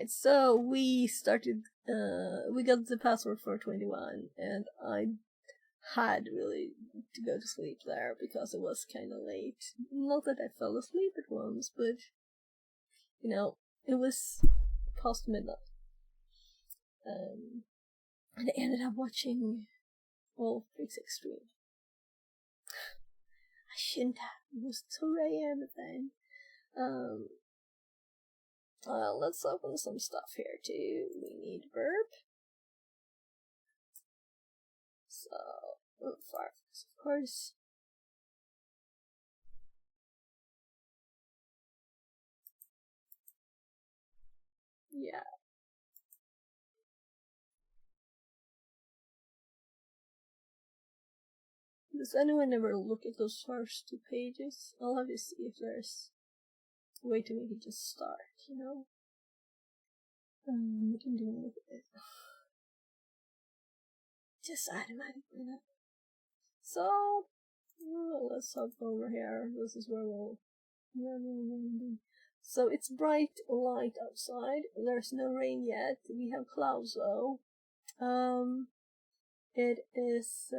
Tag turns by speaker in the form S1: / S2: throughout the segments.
S1: Alright, so we started, we got the password for 21, and I had really to go to sleep there because it was kind of late. Not that I fell asleep at once, but, you know, it was past midnight. And I ended up watching Wolf Freaks Extreme. I shouldn't have. It was 2 AM then. Let's open some stuff here too. We need verb. So, Firefox, of course. Yeah. Does anyone ever look at those first 2 pages? I'll have to see if there's a way to make it just start, you know? We can do a look at it. Just automatically now. So, let's hop over here. This is where we'll... So it's bright light outside. There's no rain yet. We have clouds though. It is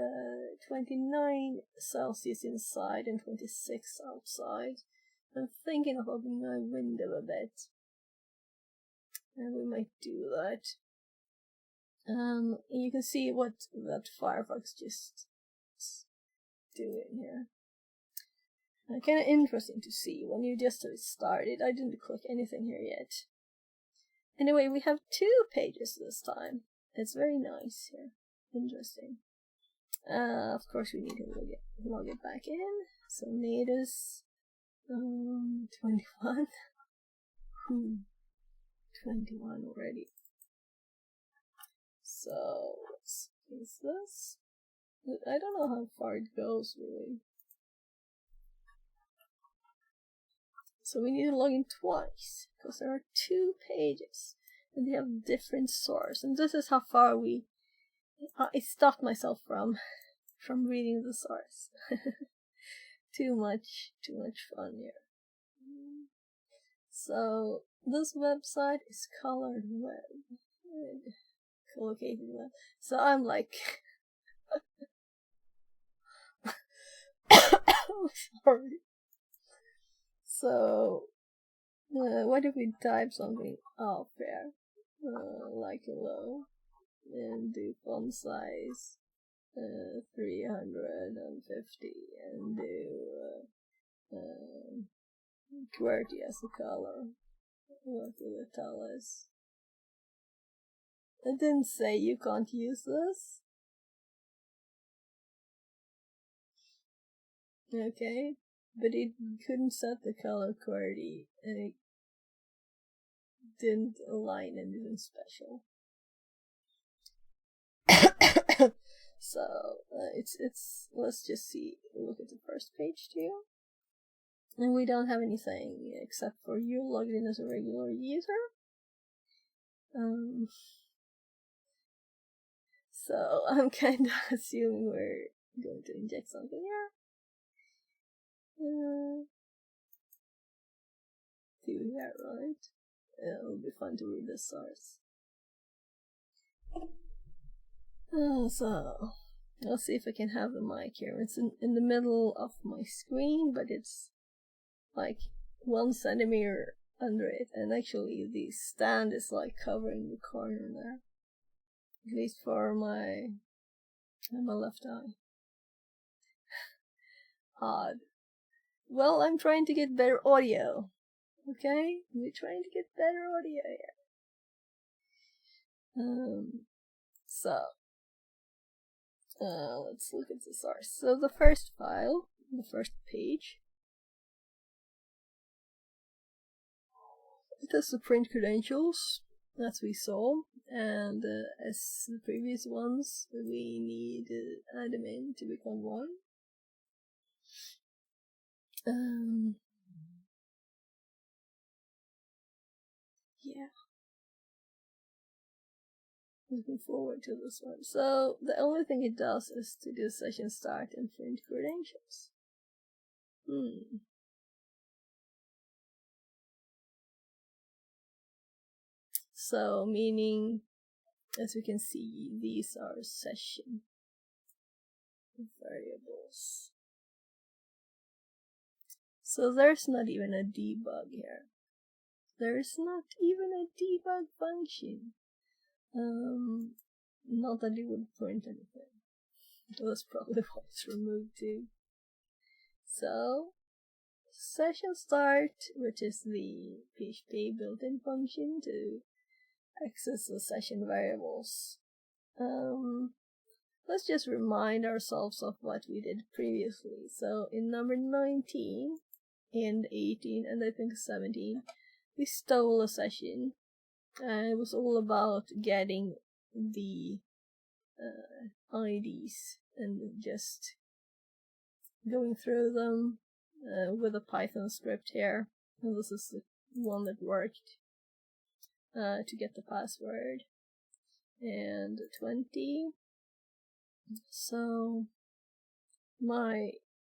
S1: 29 Celsius inside and 26 outside. I'm thinking of opening my window a bit. And we might do that. You can see what that Firefox just doing here. Kind of interesting to see when you just started. I didn't click anything here yet. Anyway, we have 2 pages this time. It's very nice here. Interesting. Of course, we need to log it back in. So natas 21. 21 already. So let's use this. I don't know how far it goes really. So we need to log in twice because there are 2 pages and they have different source. And this is how far I stopped myself from reading the source. Too much fun here. So this website is Colored Web. Collocated web. So I'm like sorry. So what if we type something up here? Like hello. And do font size 350 and do QWERTY as a color. What will it tell us? It didn't say you can't use this. Okay, but it couldn't set the color QWERTY and it didn't align anything special. So let's just see. Look at the first page too, and we don't have anything except for you logged in as a regular user. So I'm kind of assuming we're going to inject something here. Do that right. It'll be fun to read the source. So let's see if I can have the mic here. It's in the middle of my screen, but it's like 1 centimeter under it, and actually the stand is like covering the corner there, at least for my left eye. Odd. Well, I'm trying to get better audio. Okay, we're trying to get better audio here. So let's look at the source. So the first file, the first page, it has the print credentials, as we saw, and as the previous ones, we need admin to become 1. Yeah. Looking forward to this one. So the only thing it does is to do session start and print credentials. So meaning, as we can see, these are session variables. So there's not even a debug here. There's not even a debug function. Not that it would print anything. That's probably why it's removed too. So, session start, which is the PHP built-in function to access the session variables. Let's just remind ourselves of what we did previously. So in number 19 and 18 and I think 17, we stole a session. It was all about getting the IDs and just going through them with a Python script here. And this is the one that worked to get the password. And 20. So my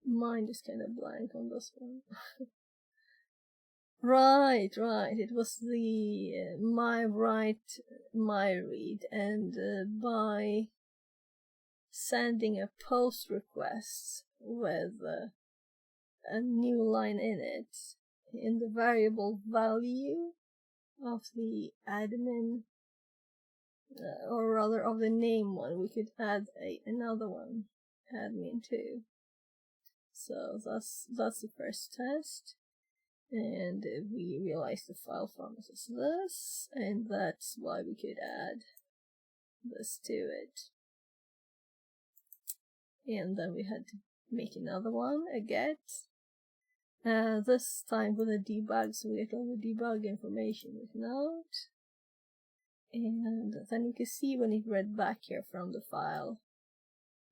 S1: mind is kind of blank on this one. Right. It was the my write, my read, and by sending a post request with a new line in it, in the variable value of the admin, or rather of the name one, we could add another one, admin 2. So that's the first test, and we realized the file format is this, and that's why we could add this to it. And then we had to make another one, a get, this time with a debug, so we get all the debug information with note. And then we can see when it read back here from the file,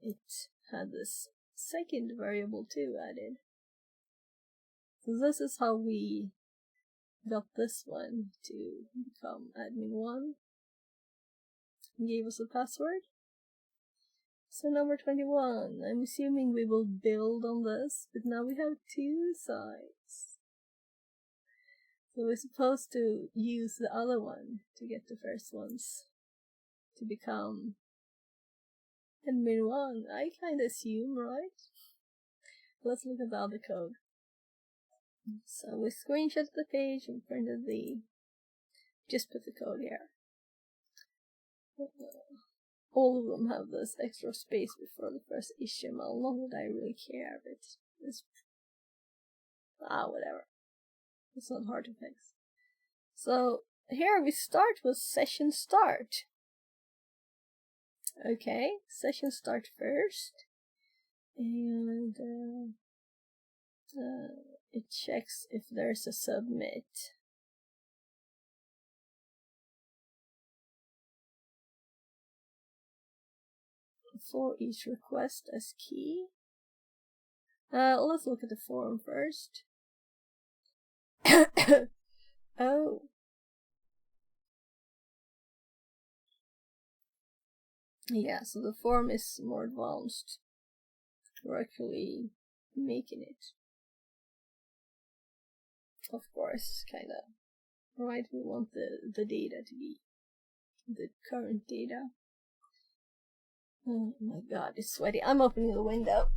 S1: it had this second variable too added. So this is how we got this one to become admin1. Gave us a password. So number 21, I'm assuming we will build on this, but now we have 2 sites. So we're supposed to use the other one to get the first ones to become admin1. I kind of assume, right? Let's look at the other code. So we screenshot the page and printed just put the code here. All of them have this extra space before the first HTML. Not that I really care, but it's whatever. It's not hard to fix. So here we start with session start. Okay, session start first, and it checks if there's a submit. For each request as key. Let's look at the form first. Oh. Yeah, so the form is more advanced. We're actually making it. Of course, kinda. Right, we want the data to be the current data. Oh my god, it's sweaty. I'm opening the window.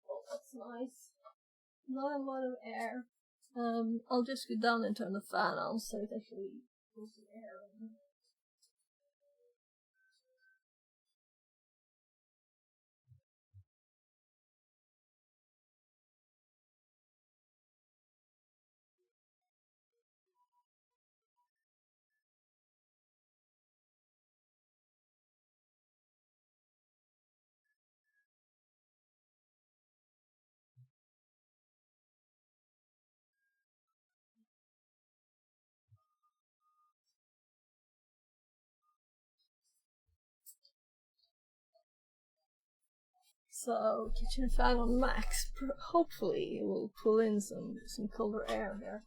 S1: Oh, that's nice. Not a lot of air. I'll just go down and turn the fan on so it actually pulls the air in. So, kitchen fan on max. Hopefully it will pull in some colder air here.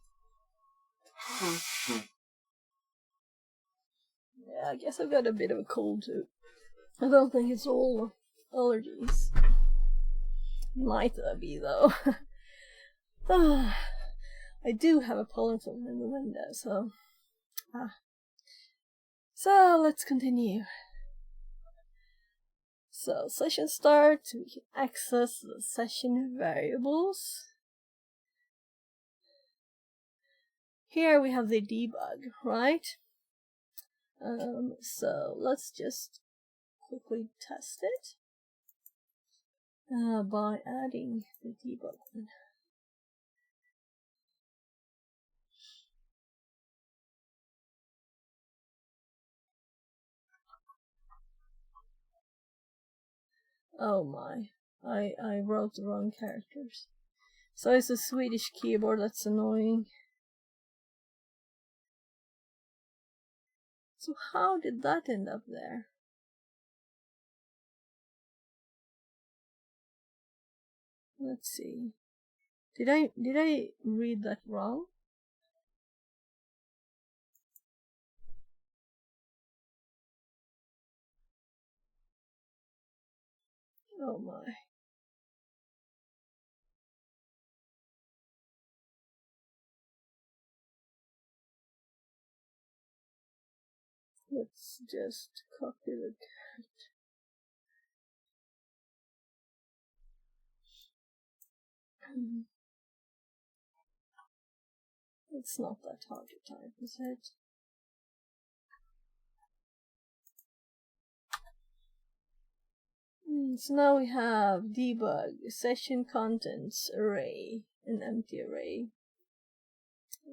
S1: Yeah, I guess I've got a bit of a cold too. I don't think it's all allergies. Might be though. I do have a pollen film in the window, so... So, let's continue. So, session start, we can access the session variables. Here we have the debug, right? So, let's just quickly test it by adding the debug one. Oh my, I wrote the wrong characters. So it's a Swedish keyboard, that's annoying. So how did that end up there? Let's see. Did I read that wrong? Oh my. Let's just copy the It's not that hard to type, is it? So now we have debug, session contents array, an empty array.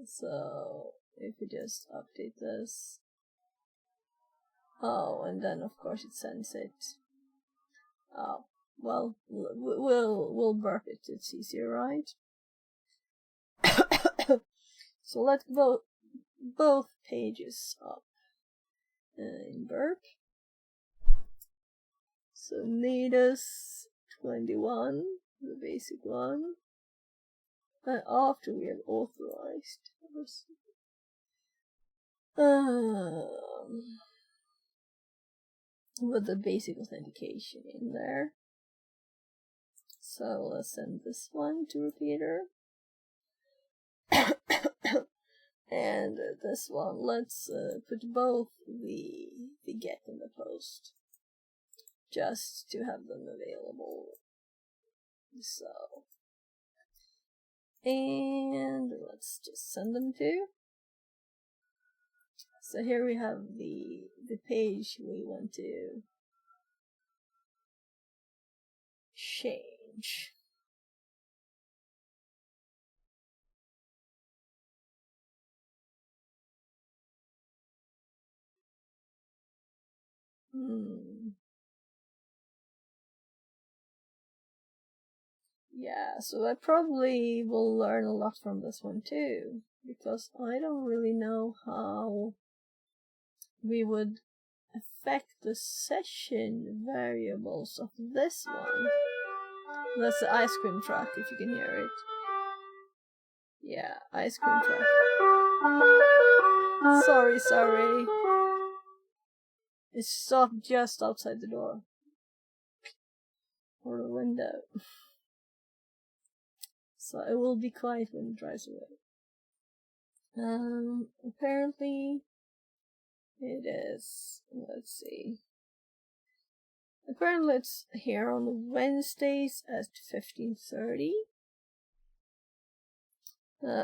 S1: So if we just update this. Oh, and then of course it sends it. Oh, well, we'll burp it. It's easier, right? So let's go both pages up in burp. So natas21, the basic one. And after we have authorized. With the basic authentication in there. So let's send this one to repeater. And this one, let's put both the get and the post, just to have them available. So, and let's just send them to. So here we have the page we want to change. Yeah, so I probably will learn a lot from this one too, because I don't really know how we would affect the session variables of this one. That's the ice cream truck, if you can hear it. Yeah, ice cream truck. Sorry. It stopped just outside the door. Or the window. So it will be quiet when it drives away. Apparently it is, let's see. Apparently it's here on Wednesdays at 15:30.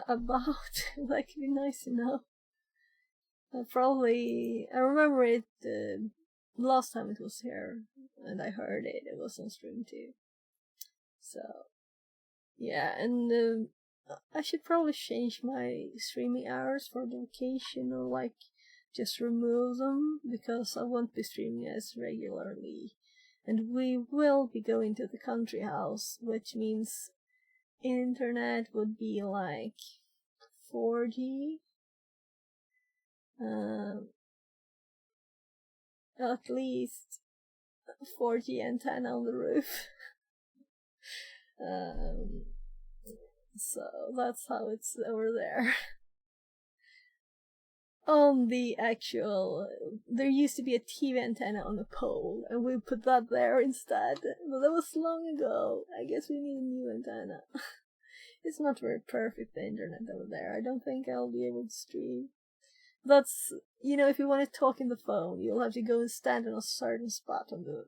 S1: About, that could be nice to know. I remember it last time it was here, and I heard it. It was on stream too. So, yeah, and I should probably change my streaming hours for the vacation, or like just remove them, because I won't be streaming as regularly. And we will be going to the country house, which means internet would be like 4G. At least 4G antenna on the roof. So that's how it's over there. On the actual, there used to be a TV antenna on a pole, and we put that there instead. But that was long ago. I guess we need a new antenna. It's not very perfect, the internet over there. I don't think I'll be able to stream. That's, you know, if you want to talk in the phone, you'll have to go and stand in a certain spot on the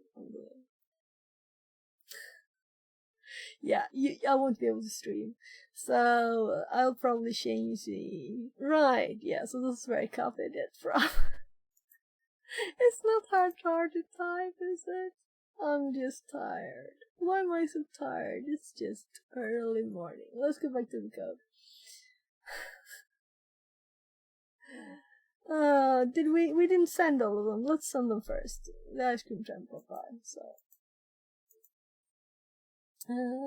S1: yeah, I won't be able to stream. So I'll probably change the right. Yeah, so this is where I copied it from. It's not hard to type, is it? I'm just tired. Why am I so tired? It's just early morning. Let's go back to the code. We didn't send all of them. Let's send them first. The ice cream temple file. So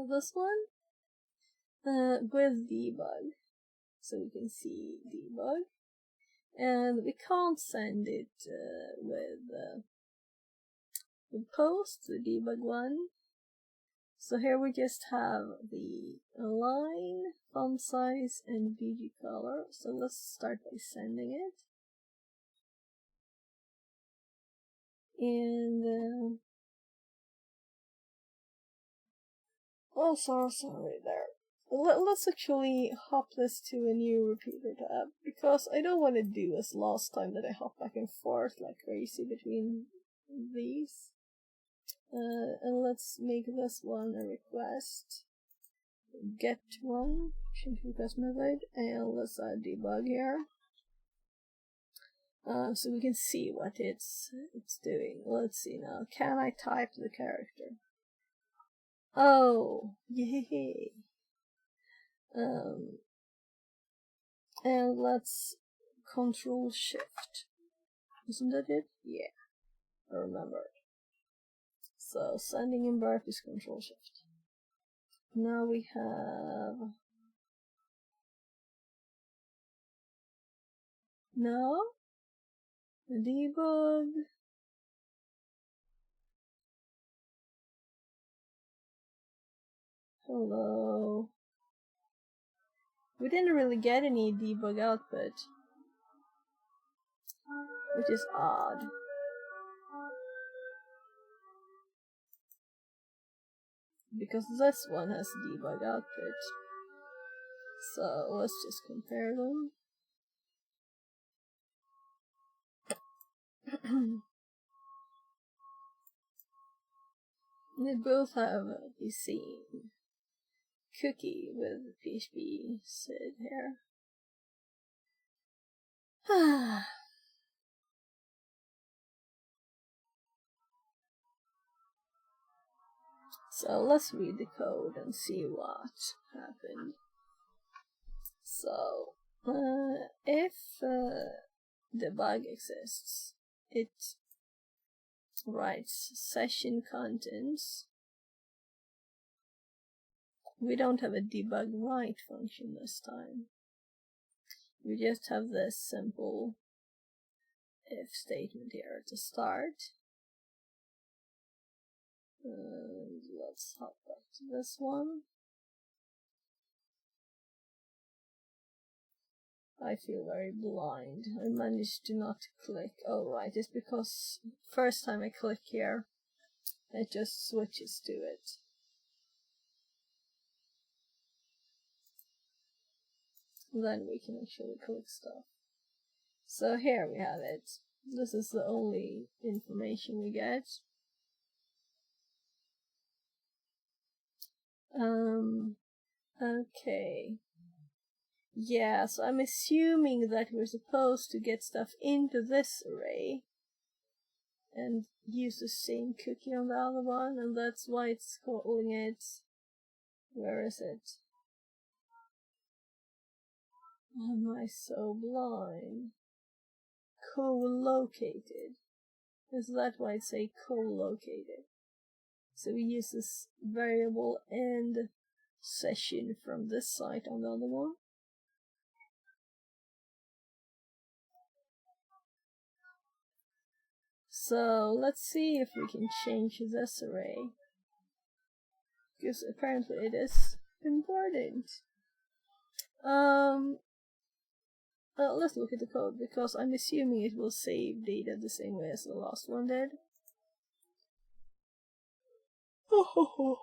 S1: this one with debug, so we can see debug, and we can't send it with post, the debug one. So here we just have the line, font size, and BG color. So let's start by sending it. And oh, sorry there. Let's actually hop this to a new repeater tab, because I don't want to do as last time that I hop back and forth like crazy between these. And let's make this one a request. Get one, change request method, and let's add debug here. So we can see what it's doing. Let's see now. Can I type the character? Oh, yay! And let's Control Shift. Isn't that it? Yeah, I remember. So sending in birth is Control Shift. Now we have debug. Hello. We didn't really get any debug output, which is odd. Because this one has debug output. So let's just compare them. They both have the same cookie with PHP SID here. So let's read the code and see what happened. So if the bug exists, it writes session contents. We don't have a debug write function this time. We just have this simple if statement here to start. And let's hop back to this one. I feel very blind. I managed to not click. Oh right, it's because first time I click here, it just switches to it. Then we can actually click stuff. So here we have it. This is the only information we get. Okay. Yeah, so I'm assuming that we're supposed to get stuff into this array and use the same cookie on the other one, and that's why it's calling it. Where is it? Am I so blind? Co-located. Is that why it's a co-located? So we use this variable end session from this site on the other one. So let's see if we can change this array. because apparently it is important. Let's look at the code, because I'm assuming it will save data the same way as the last one did. Oh,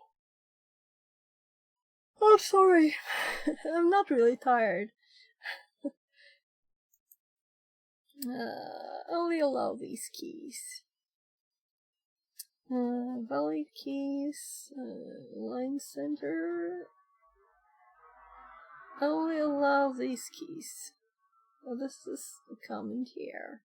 S1: I'm sorry. I'm not really tired. Only allow these keys. Valid keys, line center. Only allow these keys. Oh, this is a comment here.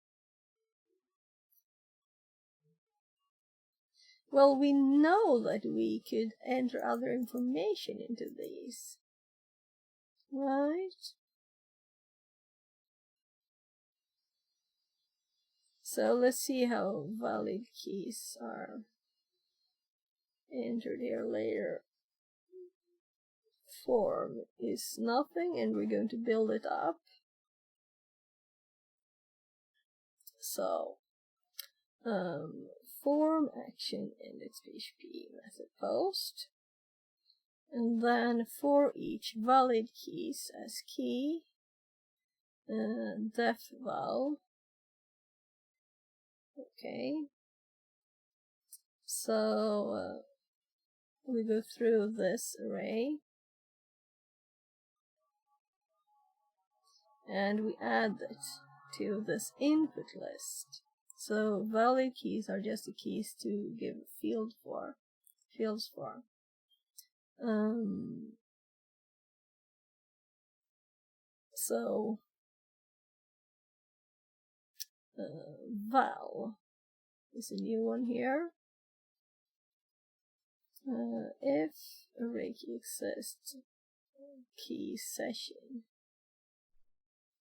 S1: Well, we know that we could enter other information into these, right? So let's see how valid keys are entered here later. Form is nothing, and we're going to build it up. So, form action index PHP method post, and then for each valid keys as key, def val. Okay. So we go through this array and we add it to this input list. So valid keys are just the keys to give fields for. So val is a new one here. If array key exists, key session.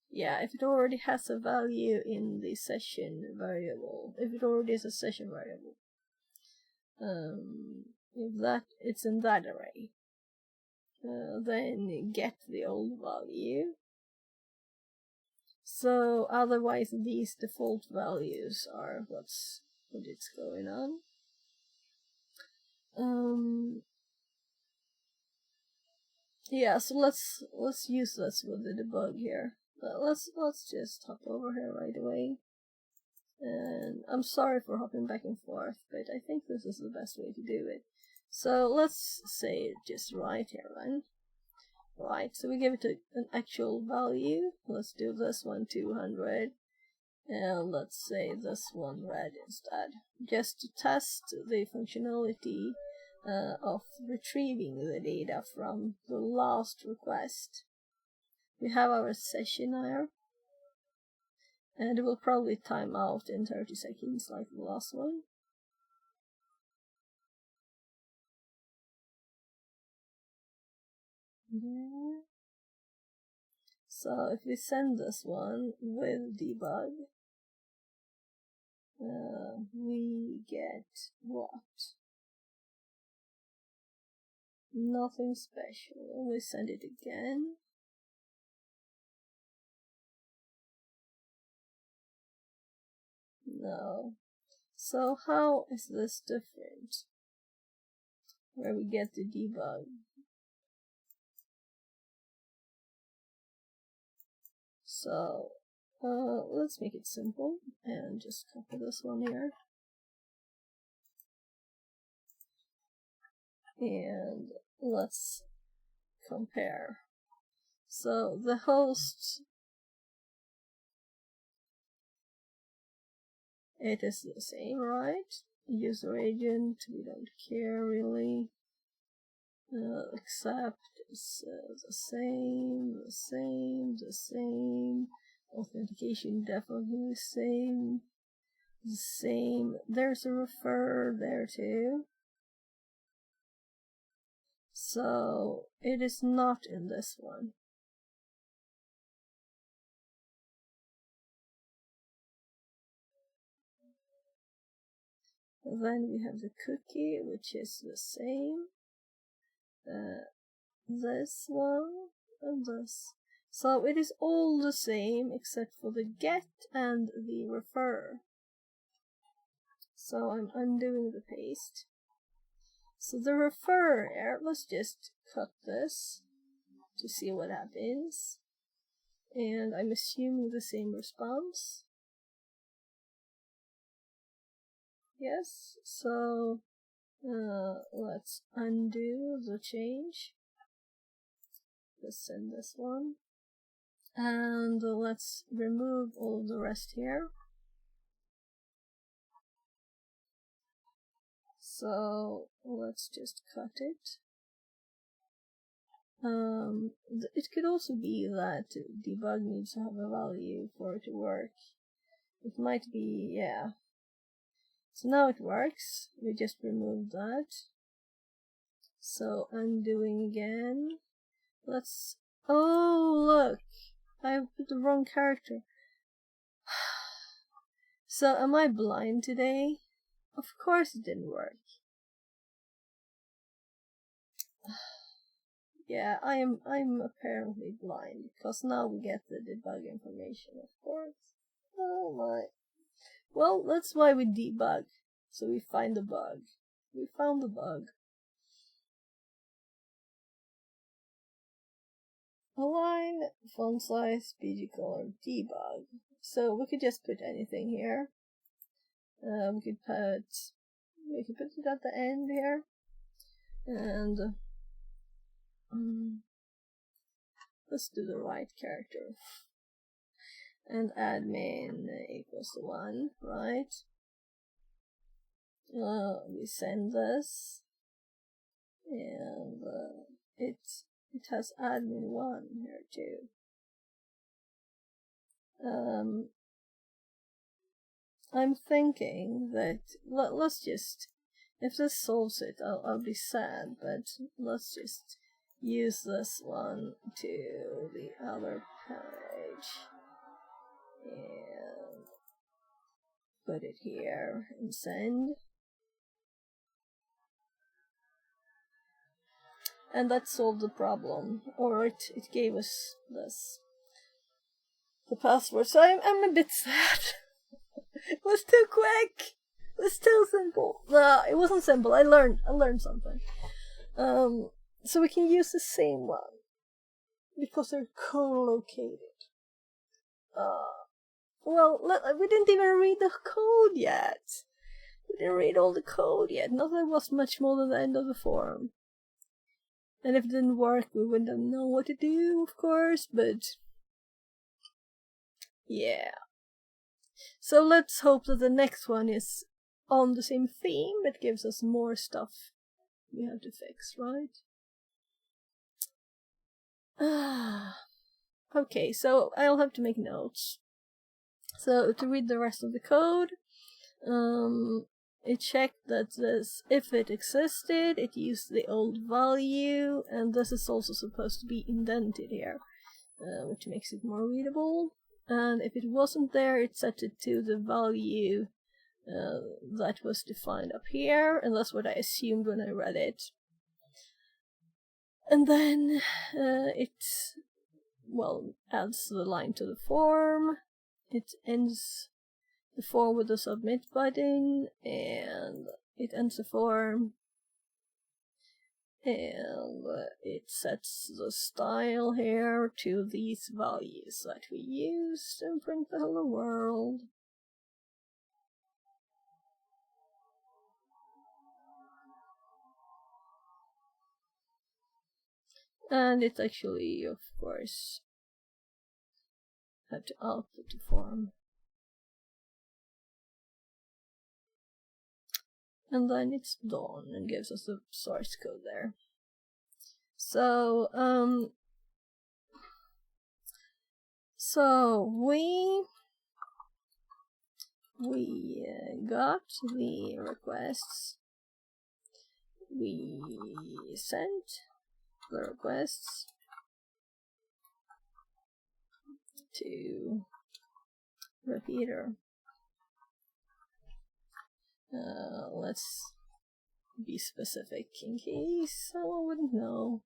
S1: Yeah, if it already has a value in the session variable, if it already is a session variable, if that it's in that array, then get the old value. So otherwise, these default values are what it's going on. Yeah, so let's use this with the debug here. Let's just hop over here right away. And I'm sorry for hopping back and forth, but I think this is the best way to do it. So let's say just right here then. Right, so we give it an actual value. Let's do this one 200. And let's say this one red instead. Just to test the functionality of retrieving the data from the last request. We have our session here, and it will probably time out in 30 seconds like the last one. Yeah. So if we send this one with debug, we get what? Nothing special. We send it again. No. So how is this different? Where we get the debug. So let's make it simple and just copy this one here. And let's compare. So the host, it is the same, right? User agent, we don't care really. Except it's the same. Authentication definitely the same. There's a refer there too. So it is not in this one. Then we have the cookie, which is the same. This one and this. So it is all the same except for the get and the refer. So I'm undoing the paste. So the refer here, let's just cut this to see what happens. And I'm assuming the same response. Yes, so let's undo the change. Let's send this one. And let's remove all of the rest here. So let's just cut it. It could also be that debug needs to have a value for it to work. It might be, yeah. So now it works. We just removed that. So undoing again. Let's. Oh, look! I put the wrong character. So am I blind today? Of course it didn't work. Yeah, I'm apparently blind, because now we get the debug information, of course. Oh my. Well, that's why we debug. So we find the bug. We found the bug. Align, font size, PG color, debug. So we could just put anything here. We could put it at the end here. And let's do the right character. And admin equals 1, right? We send this, and it has admin 1 here too. I'm thinking that let's just, if this solves it, I'll be sad, but let's just use this one to the other page and put it here and send. And that solved the problem, or it gave us the password. So I'm a bit sad. It was too quick. It was too simple. No, it wasn't simple. I learned something. So we can use the same one because they're co-located. Well, we didn't even read the code yet. We didn't read all the code yet. Not that it was much more than the end of the forum. And if it didn't work, we wouldn't have known what to do, of course, but yeah. So let's hope that the next one is on the same theme, but gives us more stuff we have to fix, right? Okay, so I'll have to make notes. So to read the rest of the code, it checked that if it existed, it used the old value, and this is also supposed to be indented here, which makes it more readable. And if it wasn't there, it set it to the value that was defined up here, and that's what I assumed when I read it. And then it, well, adds the line to the form. It ends the form with the submit button, and it ends the form, and it sets the style here to these values that we used and print the hello world. And it actually, of course, had to output the form. And then it's done and gives us the source code there. So, we got the requests. We sent the requests to repeater. Let's be specific in case someone wouldn't know.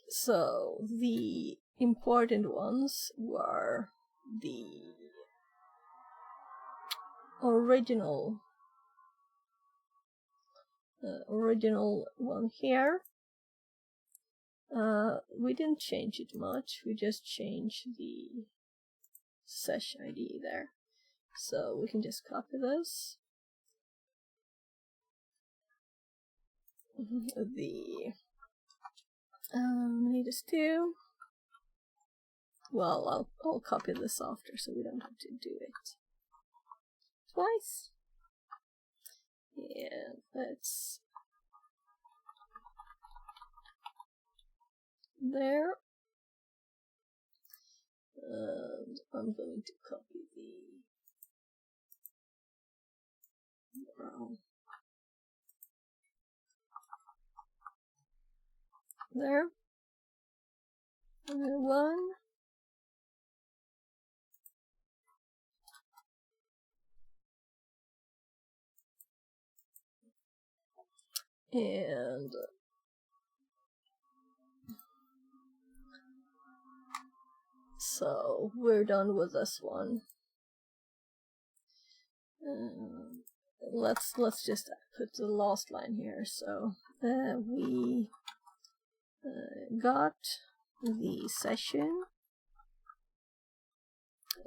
S1: So the important ones were the original original one here. We didn't change it much, we just changed the sesh ID there. So we can just copy this. The natas21. Well, I'll copy this after so we don't have to do it twice. And that's there. And I'm going to copy the brown there. And then one. And so we're done with this one. Let's just put the last line here. So we got the session.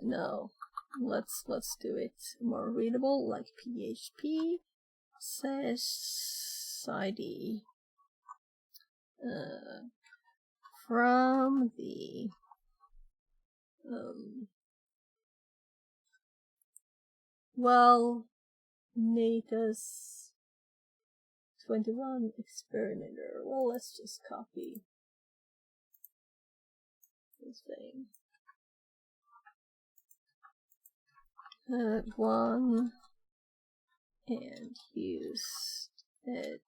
S1: No, let's do it more readable, like PHP sesh ID from the well, natas21 experimenter. Well, let's just copy this thing. One and use it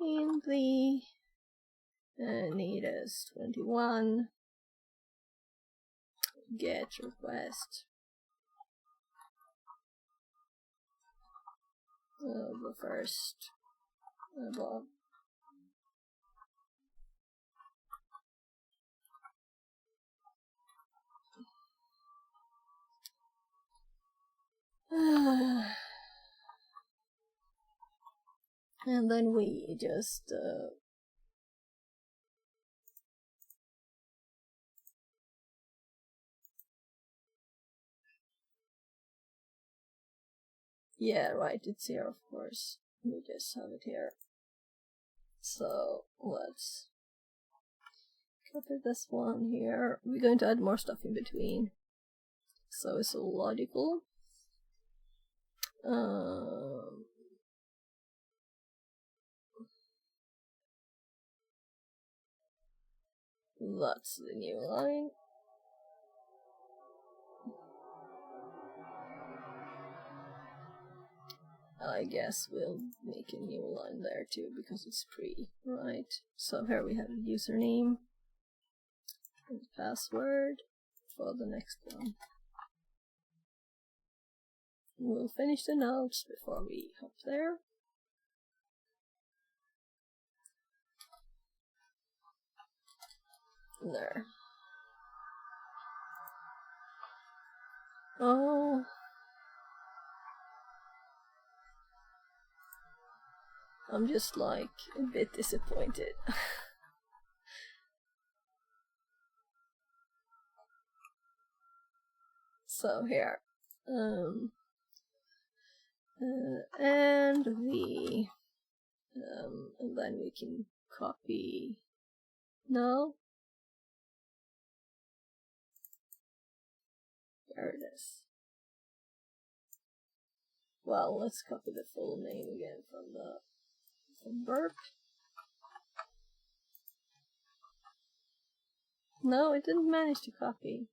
S1: in the natas21 get request. The first above. And then we just yeah, right, it's here, of course. We just have it here. So let's copy this one here. We're going to add more stuff in between, so it's all logical. That's the new line. I guess we'll make a new line there too because it's pre, right? So here we have a username and password for the next one. We'll finish the notes before we hop there. There. Oh. I'm just like a bit disappointed. So here. And then we can copy. No. There it is. Well, let's copy the full name again from burp. No, it didn't manage to copy.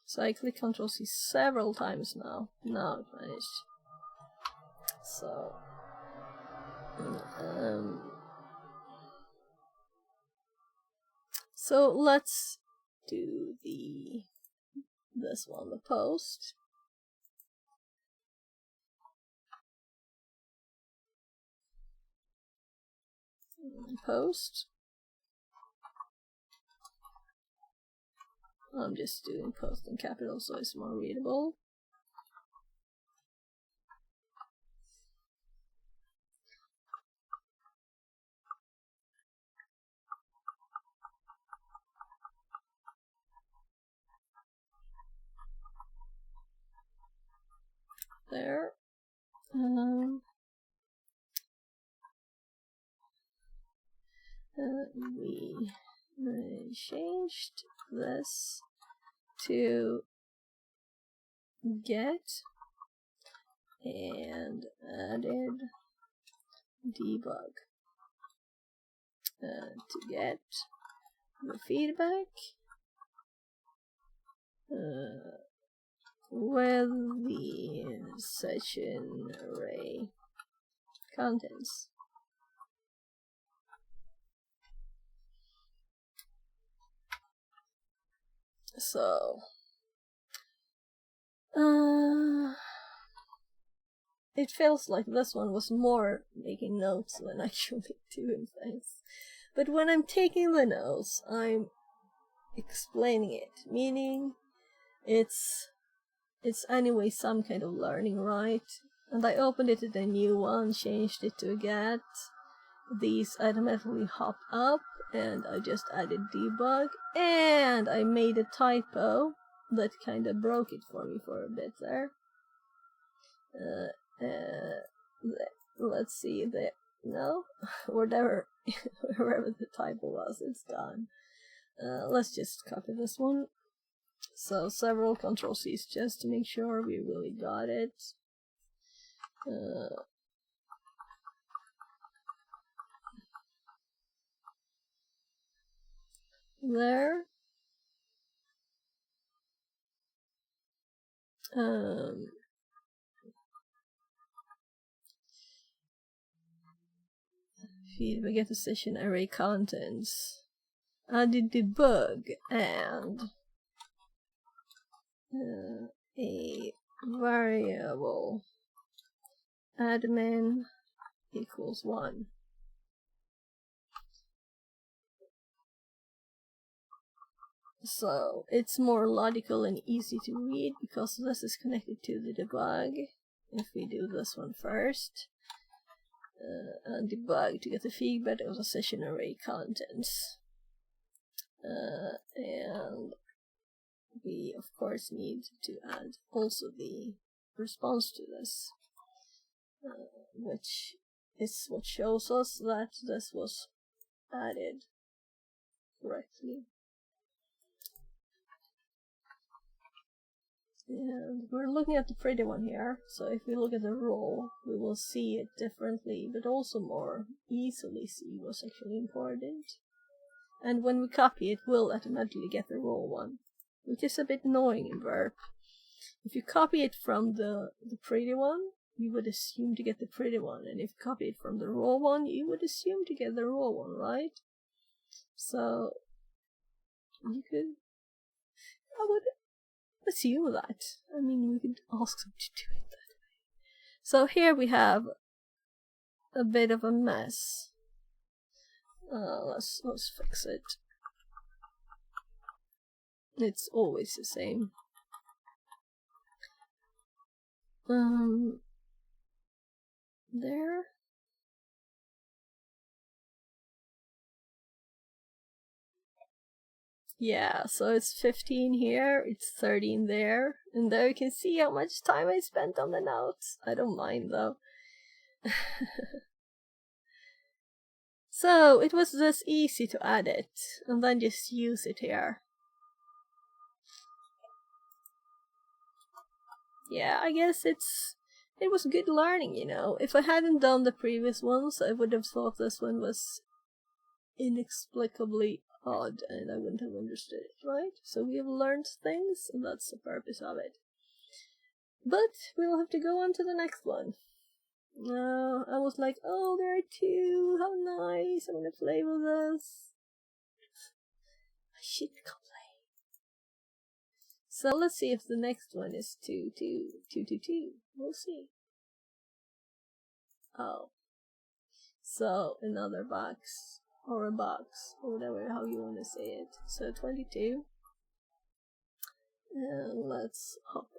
S1: So I click Ctrl+C several times now. Now it managed. So so let's do this one, the post. Post. I'm just doing post in capital so it's more readable. there. We changed this to get and added debug to get the feedback with the session array contents. So it feels like this one was more making notes than actually doing things. But when I'm taking the notes, I'm explaining it, meaning it's anyway some kind of learning, right? And I opened it to a new one, changed it to a get. These automatically hop up, and I just added debug, and I made a typo that kind of broke it for me for a bit there. Let's see, no, whatever, wherever the typo was, it's gone. Let's just copy this one. So several Ctrl+Cs just to make sure we really got it. There. We get the session array contents. Added debug and a variable admin equals 1. So it's more logical and easy to read because this is connected to the debug. If we do this one first, and debug to get the feedback of the session array contents, and we of course need to add also the response to this, which is what shows us that this was added correctly. And we're looking at the pretty one here, so if we look at the role, we will see it differently, but also more easily see what's actually important. And when we copy it, we'll automatically get the role one, which is a bit annoying in Verb. If you copy it from the pretty one, you would assume to get the pretty one, and if you copy it from the raw one, you would assume to get the raw one, right? So you could, I would assume that. I mean, we could ask them to do it that way. So here we have a bit of a mess. Let's fix it. It's always the same. There. Yeah, so it's 15 here, it's 13 there, and there you can see how much time I spent on the notes. I don't mind though. So it was just easy to add it, and then just use it here. Yeah, I guess it was good learning, you know. If I hadn't done the previous ones, I would have thought this one was inexplicably odd, and I wouldn't have understood it, right? So we have learned things, and that's the purpose of it. But we'll have to go on to the next one. I was like, oh, there are 2, how nice, I'm gonna play with this. I should complain. So let's see if the next one is 2, 2, 2, 2, 2. We'll see. Oh. So another box, or a box, or whatever, how you want to say it. So 22. And let's hop